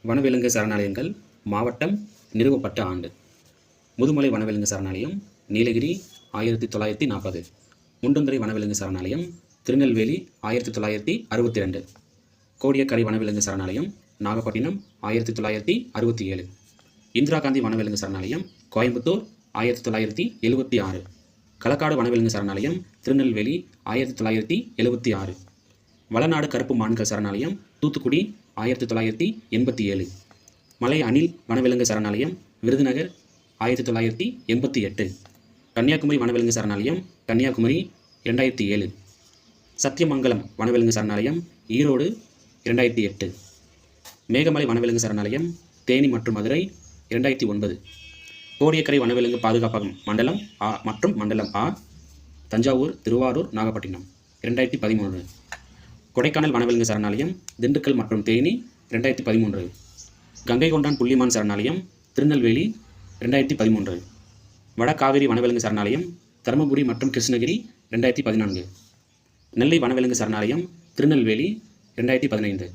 வனவிலங்கு சரணாலயங்கள் மாவட்டம் நிறுவப்பட்ட ஆண்டு. முதுமலை வனவிலங்கு சரணாலயம் நீலகிரி 1940. முண்டந்துறை வனவிலங்கு சரணாலயம் திருநெல்வேலி 1962. கோடியக்கரை வனவிலங்கு சரணாலயம் நாகப்பட்டினம் 1967. இந்திரா காந்தி வனவிலங்கு சரணாலயம் கோயம்புத்தூர் 1976. களக்காடு வனவிலங்கு சரணாலயம் திருநெல்வேலி 1976. வளநாடு கருப்பு மான்கள் சரணாலயம் தூத்துக்குடி 1987. மலை அணில் வனவிலங்கு சரணாலயம் விருதுநகர் 1988. கன்னியாகுமரி வனவிலங்கு சரணாலயம் கன்னியாகுமரி 2007. சத்தியமங்கலம் வனவிலங்கு சரணாலயம் ஈரோடு 2008. மேகமலை வனவிலங்கு சரணாலயம் தேனி மற்றும் மதுரை 2009. கோடியக்கரை வனவிலங்கு பாதுகாப்பகம் மண்டலம் ஆ மற்றும் மண்டலம் ஆ தஞ்சாவூர் திருவாரூர் நாகப்பட்டினம் 2013. கொடைக்கானல் வனவிலங்கு சரணாலயம் திண்டுக்கல் மற்றும் தேனி 2013. கங்கை கொண்டான் புள்ளிமான் சரணாலயம் திருநெல்வேலி 2013. வடகாவேரி வனவிலங்கு சரணாலயம் தருமபுரி மற்றும் கிருஷ்ணகிரி 2014. நெல்லை வனவிலங்கு சரணாலயம் திருநெல்வேலி 2015.